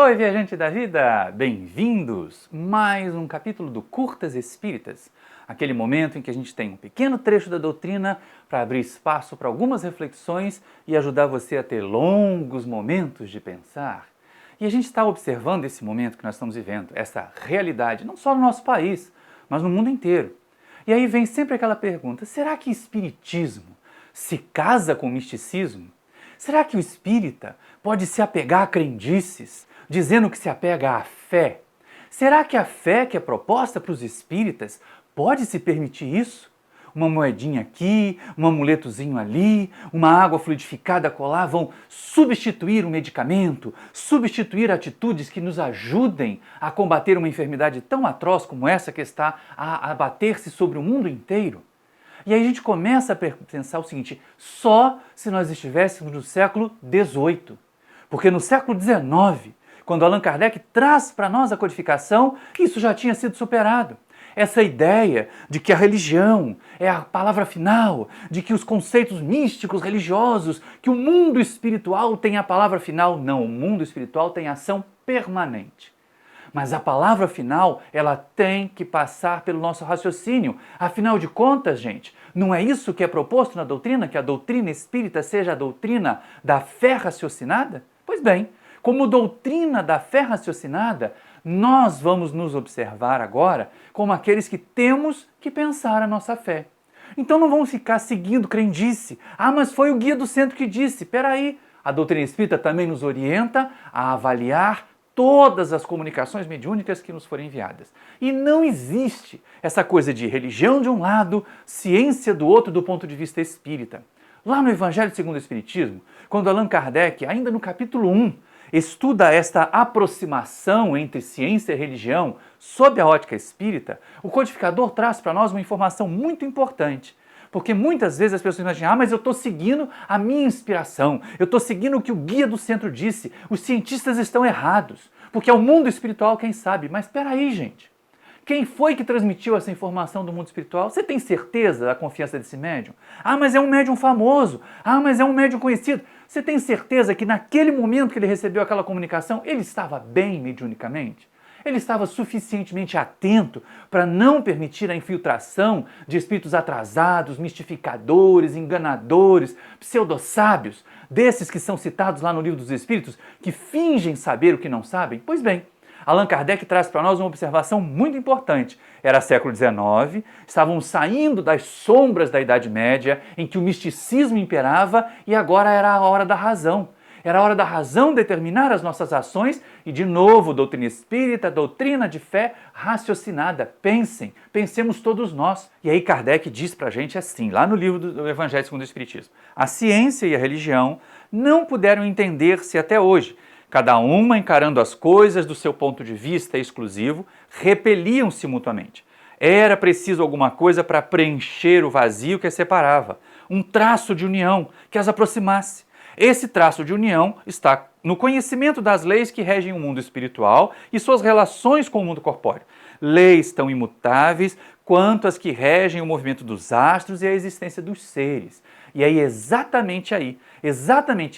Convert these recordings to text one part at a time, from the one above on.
Oi, viajante da vida! Bem-vindos! Mais um capítulo do Curtas Espíritas, aquele momento em que a gente tem um pequeno trecho da doutrina para abrir espaço para algumas reflexões e ajudar você a ter longos momentos de pensar. E a gente está observando esse momento que nós estamos vivendo, essa realidade, não só no nosso país, mas no mundo inteiro. E aí vem sempre aquela pergunta, será que espiritismo se casa com misticismo? Será que o espírita pode se apegar a crendices, dizendo que se apega à fé? Será que a fé que é proposta para os espíritas pode se permitir isso? Uma moedinha aqui, um amuletozinho ali, uma água fluidificada colar vão substituir um medicamento, substituir atitudes que nos ajudem a combater uma enfermidade tão atroz como essa que está a abater-se sobre o mundo inteiro? E aí a gente começa a pensar o seguinte, só se nós estivéssemos no século XVIII. Porque no século XIX, quando Allan Kardec traz para nós a codificação, isso já tinha sido superado. Essa ideia de que a religião é a palavra final, de que os conceitos místicos, religiosos, que o mundo espiritual tem a palavra final. Não, o mundo espiritual tem ação permanente. Mas a palavra final, ela tem que passar pelo nosso raciocínio. Afinal de contas, gente, não é isso que é proposto na doutrina? Que a doutrina espírita seja a doutrina da fé raciocinada? Pois bem, como doutrina da fé raciocinada, nós vamos nos observar agora como aqueles que temos que pensar a nossa fé. Então não vamos ficar seguindo crendice. Ah, mas foi o guia do centro que disse. Peraí, a doutrina espírita também nos orienta a avaliar todas as comunicações mediúnicas que nos forem enviadas. E não existe essa coisa de religião de um lado, ciência do outro do ponto de vista espírita. Lá no Evangelho segundo o Espiritismo, quando Allan Kardec, ainda no capítulo 1, estuda esta aproximação entre ciência e religião sob a ótica espírita, o codificador traz para nós uma informação muito importante. Porque muitas vezes as pessoas imaginam, mas eu estou seguindo a minha inspiração, eu estou seguindo o que o guia do centro disse, os cientistas estão errados, porque é o mundo espiritual quem sabe. Mas espera aí, gente, quem foi que transmitiu essa informação do mundo espiritual? Você tem certeza da confiança desse médium? Ah, mas é um médium famoso, ah, mas é um médium conhecido. Você tem certeza que naquele momento que ele recebeu aquela comunicação, ele estava bem mediunicamente? Ele estava suficientemente atento para não permitir a infiltração de espíritos atrasados, mistificadores, enganadores, pseudo-sábios, desses que são citados lá no Livro dos Espíritos, que fingem saber o que não sabem? Pois bem, Allan Kardec traz para nós uma observação muito importante. Era século XIX, estavam saindo das sombras da Idade Média, em que o misticismo imperava, e agora era a hora da razão. Era a hora da razão determinar as nossas ações e, de novo, doutrina espírita, doutrina de fé raciocinada. Pensemos todos nós. E aí Kardec diz pra gente assim, lá no livro do Evangelho segundo o Espiritismo, a ciência e a religião não puderam entender-se até hoje. Cada uma encarando as coisas do seu ponto de vista exclusivo, repeliam-se mutuamente. Era preciso alguma coisa para preencher o vazio que as separava, um traço de união que as aproximasse. Esse traço de união está no conhecimento das leis que regem o mundo espiritual e suas relações com o mundo corpóreo. Leis tão imutáveis quanto as que regem o movimento dos astros e a existência dos seres. E aí, exatamente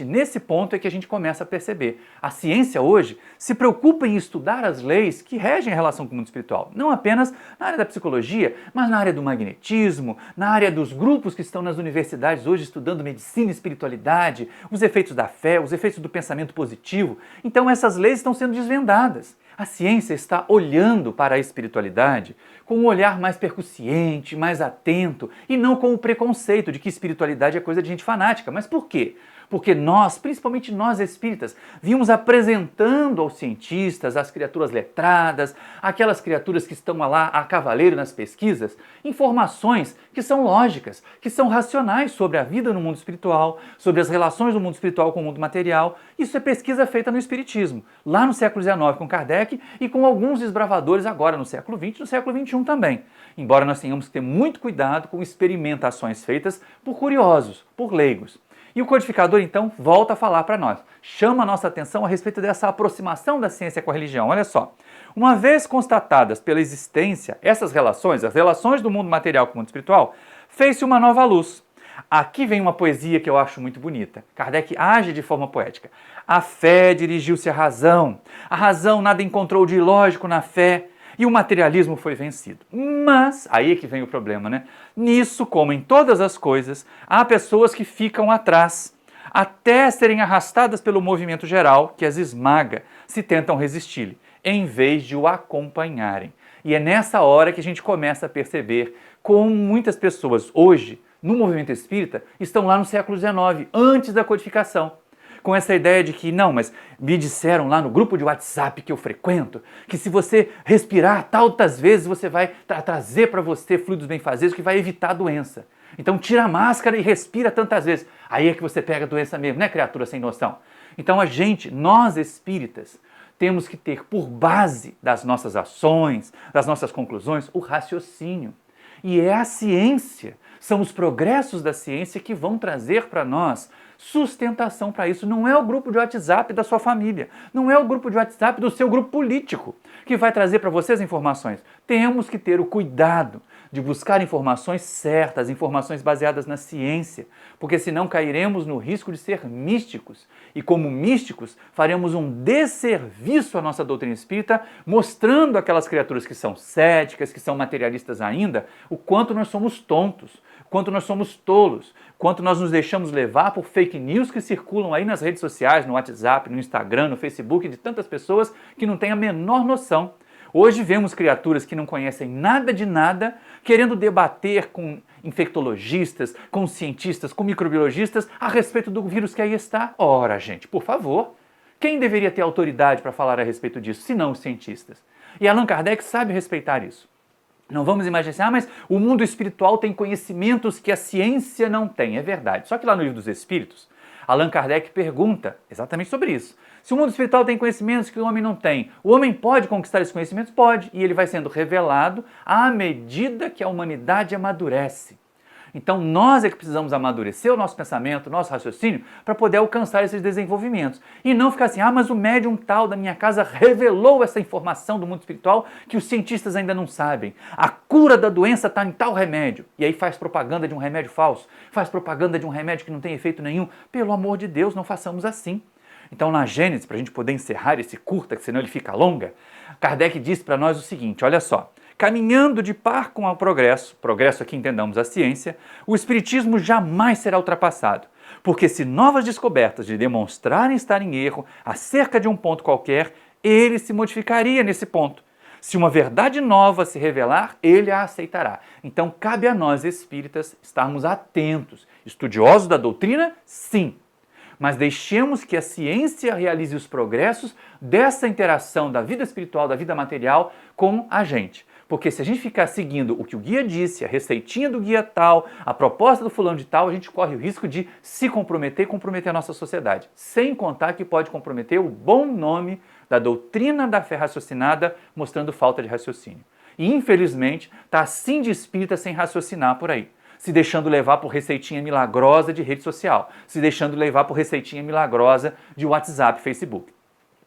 nesse ponto é que a gente começa a perceber. A ciência hoje se preocupa em estudar as leis que regem a relação com o mundo espiritual. Não apenas na área da psicologia, mas na área do magnetismo, na área dos grupos que estão nas universidades hoje estudando medicina e espiritualidade, os efeitos da fé, os efeitos do pensamento positivo. Então essas leis estão sendo desvendadas. A ciência está olhando para a espiritualidade com um olhar mais percussiente, mais atento, e não com o preconceito de que espiritualidade é coisa de gente fanática. Mas por quê? Porque nós, principalmente nós espíritas, vimos apresentando aos cientistas, às criaturas letradas, aquelas criaturas que estão lá a cavaleiro nas pesquisas, informações que são lógicas, que são racionais sobre a vida no mundo espiritual, sobre as relações do mundo espiritual com o mundo material. Isso é pesquisa feita no Espiritismo, lá no século XIX com Kardec e com alguns desbravadores agora no século XX e no século XXI também. Embora nós tenhamos que ter muito cuidado com experimentações feitas por curiosos, por leigos. E o codificador, então, volta a falar para nós. Chama a nossa atenção a respeito dessa aproximação da ciência com a religião. Olha só. Uma vez constatadas pela existência essas relações, as relações do mundo material com o mundo espiritual, fez-se uma nova luz. Aqui vem uma poesia que eu acho muito bonita. Kardec age de forma poética. A fé dirigiu-se à razão. A razão nada encontrou de ilógico na fé e o materialismo foi vencido. Mas, aí é que vem o problema, né? Nisso, como em todas as coisas, há pessoas que ficam atrás, até serem arrastadas pelo movimento geral que as esmaga, se tentam resistir-lhe, em vez de o acompanharem. E é nessa hora que a gente começa a perceber como muitas pessoas hoje, no movimento espírita, estão lá no século XIX, antes da codificação. Com essa ideia de que, não, mas me disseram lá no grupo de WhatsApp que eu frequento, que se você respirar tantas vezes, você vai trazer para você fluidos benfazejos que vai evitar a doença. Então tira a máscara e respira tantas vezes. Aí é que você pega a doença mesmo, né, criatura sem noção? Então nós espíritas, temos que ter por base das nossas ações, das nossas conclusões, o raciocínio. E é a ciência, são os progressos da ciência que vão trazer para nós sustentação para isso. Não é o grupo de WhatsApp da sua família, não é o grupo de WhatsApp do seu grupo político que vai trazer para vocês informações. Temos que ter o cuidado de buscar informações certas, informações baseadas na ciência, porque senão cairemos no risco de ser místicos. E como místicos, faremos um desserviço à nossa doutrina espírita, mostrando aquelas criaturas que são céticas, que são materialistas ainda, o quanto nós somos tontos, o quanto nós somos tolos, o quanto nós nos deixamos levar por fake news que circulam aí nas redes sociais, no WhatsApp, no Instagram, no Facebook, de tantas pessoas que não têm a menor noção. Hoje vemos criaturas que não conhecem nada de nada, querendo debater com infectologistas, com cientistas, com microbiologistas a respeito do vírus que aí está. Ora, gente, por favor, quem deveria ter autoridade para falar a respeito disso, se não os cientistas? E Allan Kardec sabe respeitar isso. Não vamos imaginar assim, mas o mundo espiritual tem conhecimentos que a ciência não tem. É verdade. Só que lá no Livro dos Espíritos, Allan Kardec pergunta exatamente sobre isso. Se o mundo espiritual tem conhecimentos que o homem não tem, o homem pode conquistar esses conhecimentos? Pode. E ele vai sendo revelado à medida que a humanidade amadurece. Então nós é que precisamos amadurecer o nosso pensamento, o nosso raciocínio, para poder alcançar esses desenvolvimentos. E não ficar assim, mas o médium tal da minha casa revelou essa informação do mundo espiritual que os cientistas ainda não sabem. A cura da doença está em tal remédio. E aí faz propaganda de um remédio falso, faz propaganda de um remédio que não tem efeito nenhum. Pelo amor de Deus, não façamos assim. Então, na Gênesis, para a gente poder encerrar esse curta, que senão ele fica longa, Kardec diz para nós o seguinte, olha só, caminhando de par com o progresso aqui entendamos a ciência, o Espiritismo jamais será ultrapassado, porque se novas descobertas lhe demonstrarem estar em erro acerca de um ponto qualquer, ele se modificaria nesse ponto. Se uma verdade nova se revelar, ele a aceitará. Então, cabe a nós espíritas estarmos atentos, estudiosos da doutrina, sim, mas deixemos que a ciência realize os progressos dessa interação da vida espiritual, da vida material com a gente. Porque se a gente ficar seguindo o que o guia disse, a receitinha do guia tal, a proposta do fulano de tal, a gente corre o risco de se comprometer e comprometer a nossa sociedade. Sem contar que pode comprometer o bom nome da doutrina da fé raciocinada, mostrando falta de raciocínio. E infelizmente está assim de espírita sem raciocinar por aí. Se deixando levar por receitinha milagrosa de rede social, se deixando levar por receitinha milagrosa de WhatsApp, Facebook.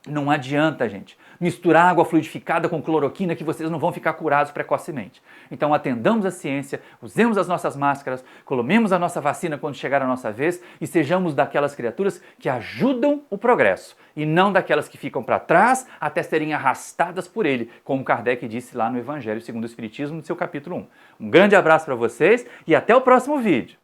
Não adianta, gente, misturar água fluidificada com cloroquina que vocês não vão ficar curados precocemente. Então atendamos a ciência, usemos as nossas máscaras, colocemos a nossa vacina quando chegar a nossa vez e sejamos daquelas criaturas que ajudam o progresso e não daquelas que ficam para trás até serem arrastadas por ele, como Kardec disse lá no Evangelho segundo o Espiritismo, no seu capítulo 1. Um grande abraço para vocês e até o próximo vídeo.